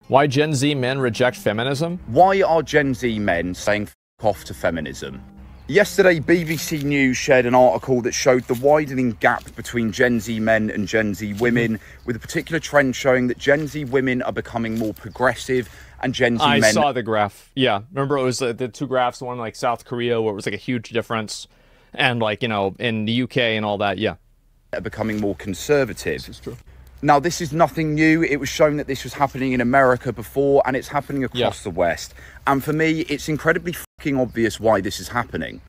Why Gen Z men reject feminism? Why are Gen Z men saying f*** off to feminism? Yesterday, BBC News shared an article that showed the widening gap between Gen Z men and Gen Z women, with a particular trend showing that Gen Z women are becoming more progressive and Gen Z men... I saw the graph. Yeah. Remember, it was the two graphs, one like South Korea, where it was like a huge difference, and like, you know, in the UK and all that. Yeah. ...are becoming more conservative. This is true. Now, this is nothing new. It was shown that this was happening in America before, and it's happening across the West. And for me, it's incredibly fucking obvious why this is happening.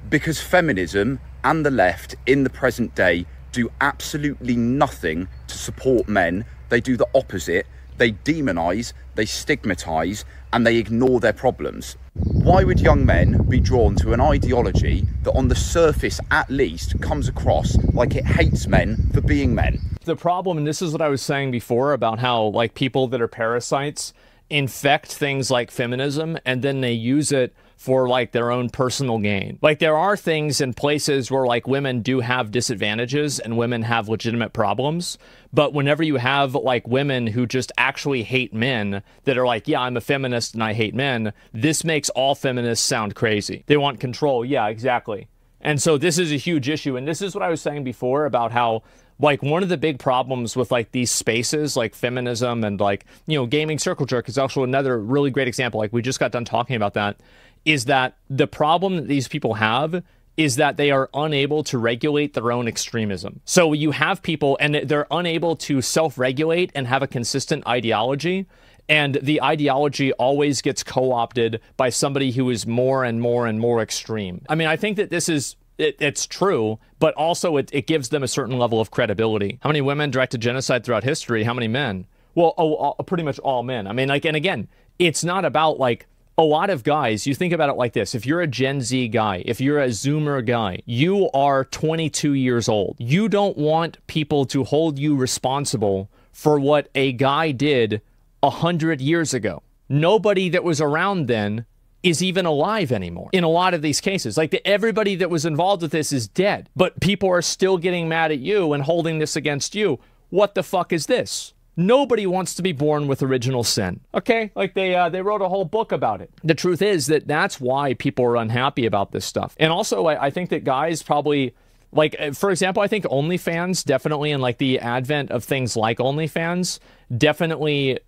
Because feminism and the left in the present day do absolutely nothing to support men. They do the opposite. They demonize, they stigmatize, and they ignore their problems. Why would young men be drawn to an ideology that on the surface at least comes across like it hates men for being men? The problem, and this is what I was saying before about how like people that are parasites infect things like feminism and then they use it for like their own personal gain. Like there are things in places where like women do have disadvantages and women have legitimate problems. But whenever you have like women who just actually hate men that are like, yeah, I'm a feminist and I hate men, this makes all feminists sound crazy. They want control. Yeah, exactly. And so this is a huge issue. And this is what I was saying before about how like one of the big problems with like these spaces like feminism and like, you know, gaming circle jerk is also another really great example. Like we just got done talking about that, is that the problem that these people have is that they are unable to regulate their own extremism. So you have people and they're unable to self-regulate and have a consistent ideology. And the ideology always gets co-opted by somebody who is more and more and more extreme. I mean, I think that this is, it's true, but also it gives them a certain level of credibility. How many women directed genocide throughout history? How many men? Well, pretty much all men. I mean, like, and again, it's not about like, a lot of guys, you think about it like this. If you're a Gen Z guy, if you're a Zoomer guy, you are 22 years old. You don't want people to hold you responsible for what a guy did 100 years ago. Nobody that was around then is even alive anymore in a lot of these cases. Like everybody that was involved with this is dead, but people are still getting mad at you and holding this against you. What the fuck is this? Nobody wants to be born with original sin, okay? Like they wrote a whole book about it. The truth is that that's why people are unhappy about this stuff. And also, I think that guys probably, like, for example, I think OnlyFans definitely, and like the advent of things like OnlyFans, definitely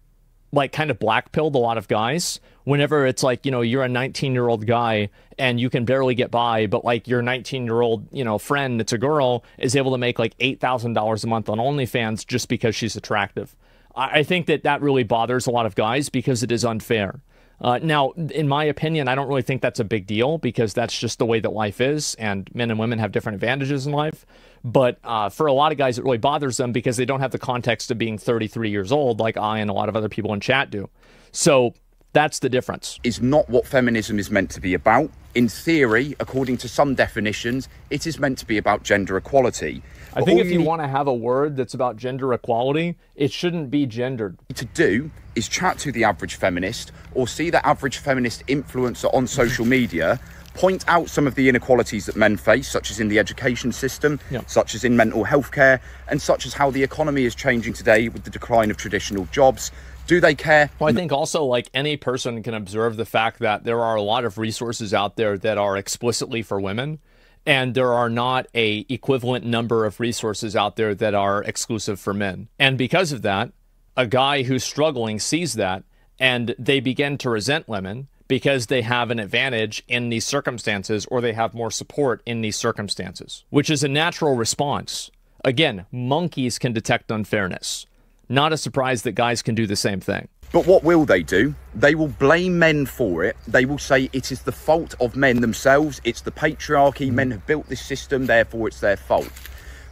like kind of blackpilled a lot of guys. Whenever it's like, you know, you're a 19-year-old guy and you can barely get by, but like your 19-year-old, you know, friend that's a girl is able to make like $8,000 a month on OnlyFans just because she's attractive. I think that that really bothers a lot of guys because it is unfair. Now, in my opinion, I don't really think that's a big deal because that's just the way that life is, and men and women have different advantages in life. But for a lot of guys, it really bothers them because they don't have the context of being 33 years old like I and a lot of other people in chat do. So that's the difference. Is not what feminism is meant to be about. In theory, according to some definitions, it is meant to be about gender equality. I think if you want to have a word that's about gender equality, it shouldn't be gendered. To do is chat to the average feminist or see the average feminist influencer on social media, point out some of the inequalities that men face, such as in the education system, such as in mental health care, and such as how the economy is changing today with the decline of traditional jobs. Do they care? Well, I think also like any person can observe the fact that there are a lot of resources out there that are explicitly for women, and there are not a equivalent number of resources out there that are exclusive for men. And because of that, a guy who's struggling sees that and they begin to resent women because they have an advantage in these circumstances or they have more support in these circumstances, which is a natural response. Again, monkeys can detect unfairness. Not a surprise that guys can do the same thing. But what will they do? They will blame men for it. They will say it is the fault of men themselves. It's the patriarchy. Men have built this system, therefore it's their fault.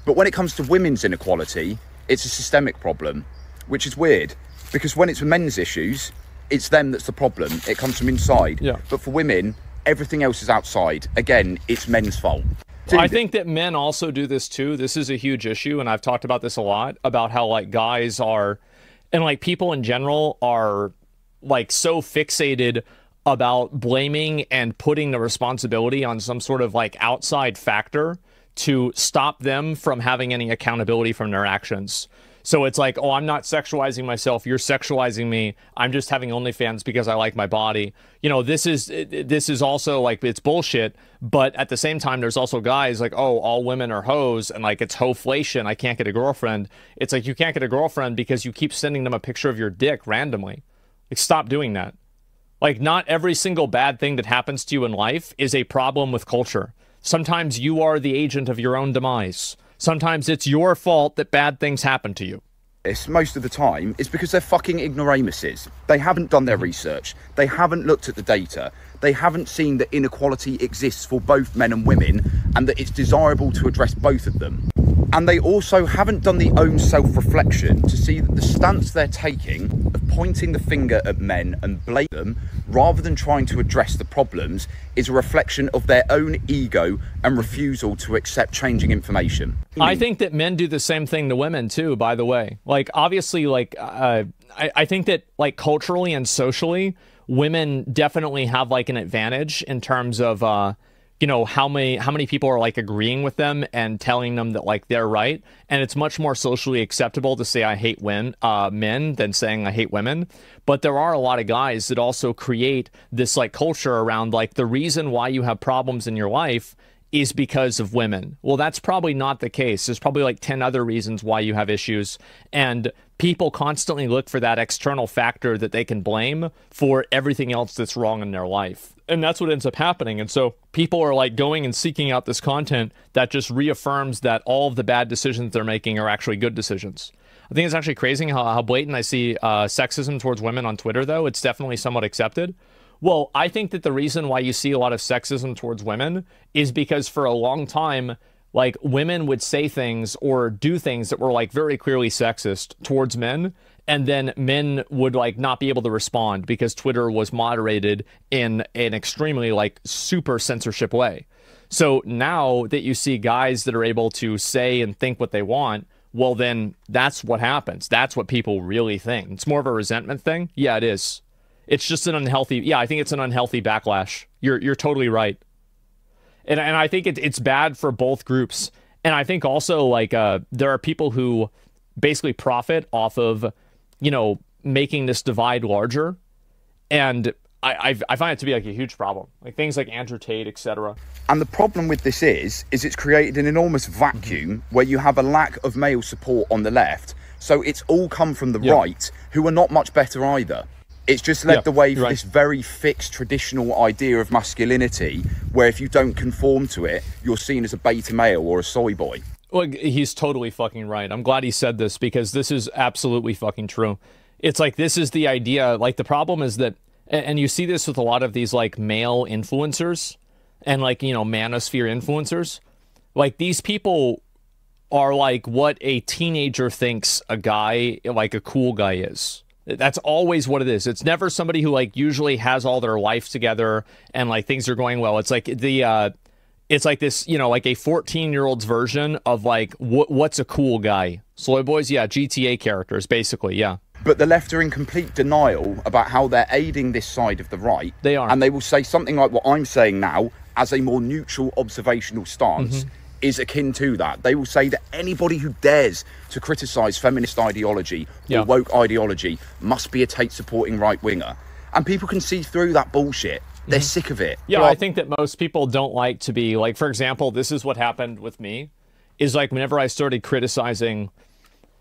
But when it comes to women's inequality, it's a systemic problem, which is weird because when it's men's issues, it's them that's the problem. It comes from inside. Yeah. But for women, everything else is outside. Again, it's men's fault. Well, I think that men also do this too. This is a huge issue, and I've talked about this a lot, about how like guys are, and like people in general are like so fixated about blaming and putting the responsibility on some sort of like outside factor to stop them from having any accountability from their actions. So it's like, oh, I'm not sexualizing myself. You're sexualizing me. I'm just having OnlyFans because I like my body. You know, this is also like, it's bullshit. But at the same time, there's also guys like, oh, all women are hoes and like it's hoflation. I can't get a girlfriend. It's like, you can't get a girlfriend because you keep sending them a picture of your dick randomly. Like, stop doing that. Like, not every single bad thing that happens to you in life is a problem with culture. Sometimes you are the agent of your own demise. Sometimes it's your fault that bad things happen to you. Most of the time is because they're fucking ignoramuses. They haven't done their research. They haven't looked at the data. They haven't seen that inequality exists for both men and women and that it's desirable to address both of them. And they also haven't done the own self-reflection to see that the stance they're taking of pointing the finger at men and blaming them rather than trying to address the problems is a reflection of their own ego and refusal to accept changing information. I think that men do the same thing to women too, by the way. Like, obviously, like, I think that, like, culturally and socially, women definitely have, like, an advantage in terms of, you know, how many people are like agreeing with them and telling them that like they're right. And it's much more socially acceptable to say I hate men than saying I hate women. But there are a lot of guys that also create this like culture around like the reason why you have problems in your life is because of women. Well, that's probably not the case. There's probably like 10 other reasons why you have issues. And people constantly look for that external factor that they can blame for everything else that's wrong in their life. And that's what ends up happening. And so people are like going and seeking out this content that just reaffirms that all of the bad decisions they're making are actually good decisions. I think it's actually crazy how blatant I see sexism towards women on Twitter, though. It's definitely somewhat accepted. Well, I think that the reason why you see a lot of sexism towards women is because for a long time, like, women would say things or do things that were like very clearly sexist towards men, and then men would like not be able to respond because Twitter was moderated in an extremely like super censorship way. So now that you see guys that are able to say and think what they want, well, then that's what happens. That's what people really think. It's more of a resentment thing. Yeah, it is. It's just an unhealthy, yeah, I think it's an unhealthy backlash. You're totally right. And I think it's bad for both groups. And I think also, like, there are people who basically profit off of, you know, making this divide larger. And I find it to be, like, a huge problem. Like, things like Andrew Tate, etc. And the problem with this is it's created an enormous vacuum where you have a lack of male support on the left. So it's all come from the right, who are not much better either. It's just led the way for this very fixed traditional idea of masculinity, where if you don't conform to it, you're seen as a beta male or a soy boy. Well, he's totally fucking right. I'm glad he said this because this is absolutely fucking true. It's like, this is the idea. Like, the problem is that, and you see this with a lot of these like male influencers and like, you know, manosphere influencers. Like, these people are like what a teenager thinks a guy, like a cool guy is. That's always what it is. It's never somebody who like usually has all their life together and like things are going well. It's like it's like this, you know, like a 14-year-old's version of like what's a cool guy. Soy boys, yeah, GTA characters, basically, yeah. But the left are in complete denial about how they're aiding this side of the right. They are. And they will say something like what I'm saying now as a more neutral observational stance is akin to that. They will say that anybody who dares to criticise feminist ideology or woke ideology must be a Tate supporting right-winger. And people can see through that bullshit. They're sick of it. Yeah, I think that most people don't like to be, like, for example, this is what happened with me, is like whenever I started criticizing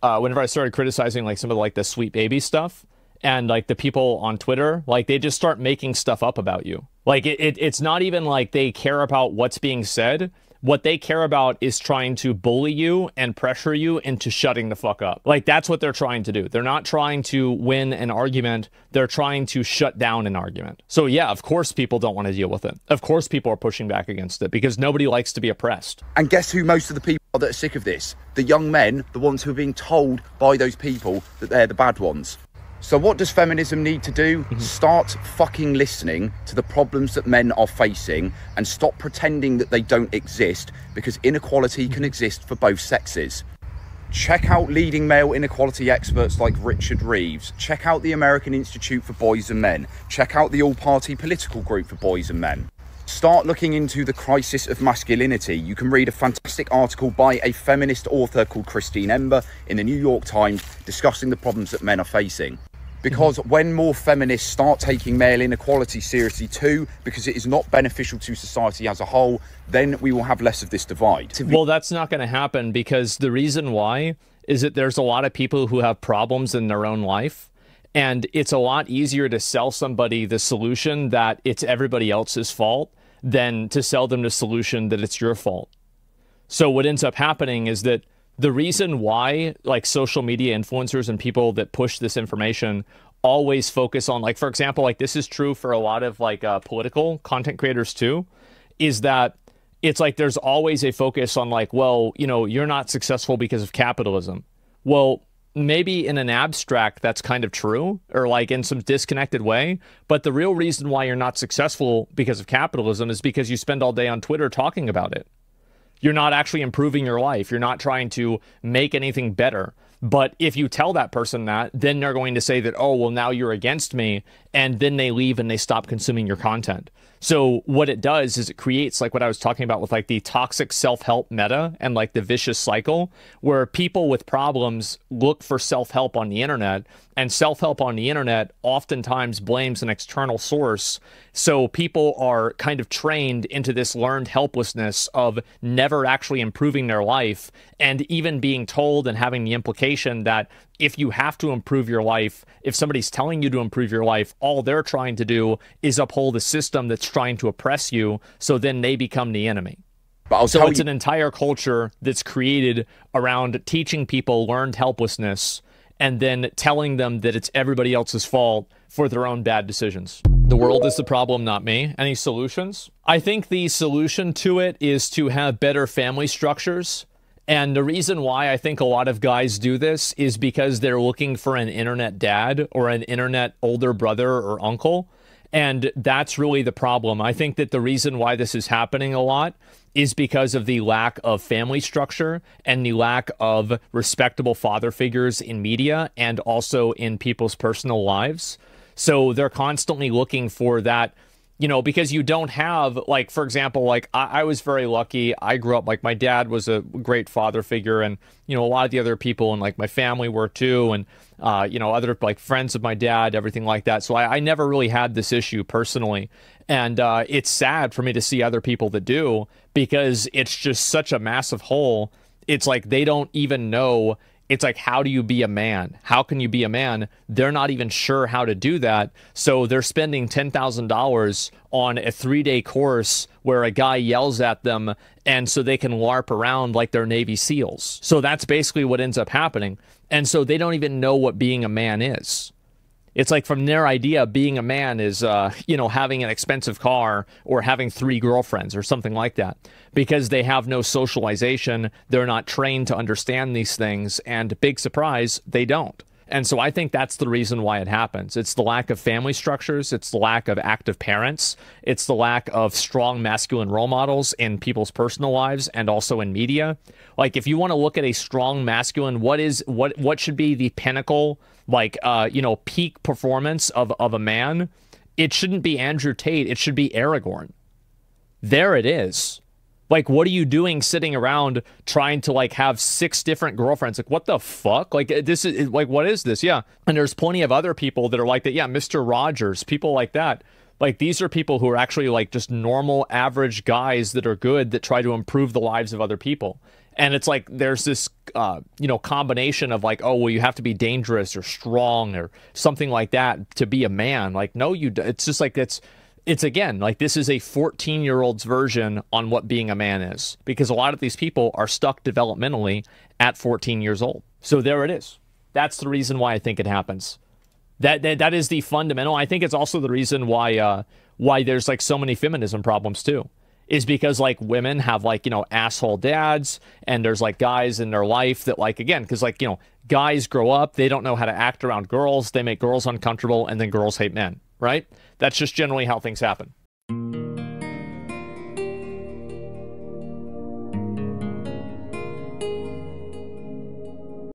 like some of like the Sweet Baby stuff, and like the people on Twitter, like they just start making stuff up about you. Like it's not even like they care about what's being said. What they care about is trying to bully you and pressure you into shutting the fuck up. Like, that's what they're trying to do. They're not trying to win an argument. They're trying to shut down an argument. So yeah, of course people don't want to deal with it. Of course people are pushing back against it because nobody likes to be oppressed. And guess who most of the people are that are sick of this? The young men, the ones who are being told by those people that they're the bad ones. So what does feminism need to do? Start fucking listening to the problems that men are facing and stop pretending that they don't exist, because inequality can exist for both sexes. Check out leading male inequality experts like Richard Reeves. Check out the American Institute for Boys and Men. Check out the All-Party Political Group for Boys and Men. Start looking into the crisis of masculinity. You can read a fantastic article by a feminist author called Christine Ember in the New York Times discussing the problems that men are facing. Because when more feminists start taking male inequality seriously too, because it is not beneficial to society as a whole, then we will have less of this divide. Well, that's not going to happen, because the reason why is that there's a lot of people who have problems in their own life, and it's a lot easier to sell somebody the solution that it's everybody else's fault than to sell them the solution that it's your fault. So what ends up happening is that the reason why, like, social media influencers and people that push this information always focus on, like, for example, like, this is true for a lot of, like, political content creators too, is that it's like there's always a focus on, like, well, you know, you're not successful because of capitalism. Well, maybe in an abstract that's kind of true, or like in some disconnected way, but the real reason why you're not successful because of capitalism is because you spend all day on Twitter talking about it. You're not actually improving your life. You're not trying to make anything better. But if you tell that person that, then they're going to say that, oh, well, now you're against me. And then they leave and they stop consuming your content. So what it does is it creates, like what I was talking about with, like, the toxic self-help meta and, like, the vicious cycle where people with problems look for self-help on the internet, and self-help on the internet oftentimes blames an external source. So people are kind of trained into this learned helplessness of never actually improving their life, and even being told and having the implication that if you have to improve your life, if somebody's telling you to improve your life, all they're trying to do is uphold a system that's trying to oppress you, so then they become the enemy. So it's an entire culture that's created around teaching people learned helplessness and then telling them that it's everybody else's fault for their own bad decisions. The world is the problem, not me. Any solutions? I think the solution to it is to have better family structures. And the reason why I think a lot of guys do this is because they're looking for an internet dad or an internet older brother or uncle. And that's really the problem. I think that the reason why this is happening a lot is because of the lack of family structure and the lack of respectable father figures in media and also in people's personal lives. So they're constantly looking for that, you know, because you don't have, like, for example, like, I was very lucky. I grew up, like, my dad was a great father figure, and, you know, a lot of the other people in, like, my family were too, and, you know, other, like, friends of my dad, everything like that. So I never really had this issue personally. And it's sad for me to see other people that do, because it's just such a massive hole. It's like they don't even know. It's like, how do you be a man? How can you be a man? They're not even sure how to do that. So they're spending $10,000 on a 3-day course where a guy yells at them, and so they can LARP around like they're Navy SEALs. So that's basically what ends up happening. And so they don't even know what being a man is. It's like, from their idea, being a man is, you know, having an expensive car or having 3 girlfriends or something like that. Because they have no socialization, they're not trained to understand these things, and big surprise, they don't. And so I think that's the reason why it happens. It's the lack of family structures, it's the lack of active parents, it's the lack of strong masculine role models in people's personal lives and also in media. Like, if you want to look at a strong masculine, what should be the pinnacle, like, you know, peak performance of a man? It shouldn't be Andrew Tate, it should be Aragorn. There it is. Like, what are you doing sitting around trying to, like, have 6 different girlfriends? Like, what the fuck? Like, this is, like, what is this? Yeah. And there's plenty of other people that are like that. Yeah, Mr. Rogers, people like that. Like, these are people who are actually, like, just normal, average guys that are good, that try to improve the lives of other people. And it's like, there's this, you know, combination of, like, oh, well, you have to be dangerous or strong or something like that to be a man. Like, no, it's just like, it's again, like, this is a 14-year-old's version on what being a man is, because a lot of these people are stuck developmentally at 14 years old. So there it is. That's the reason why I think it happens. That is the fundamental. I think it's also the reason why there's, like, so many feminism problems too, is because, like, women have, like, you know, asshole dads, and there's, like, guys in their life that, like, again, because, like, you know, guys grow up, they don't know how to act around girls, they make girls uncomfortable, and then girls hate men, right? That's just generally how things happen.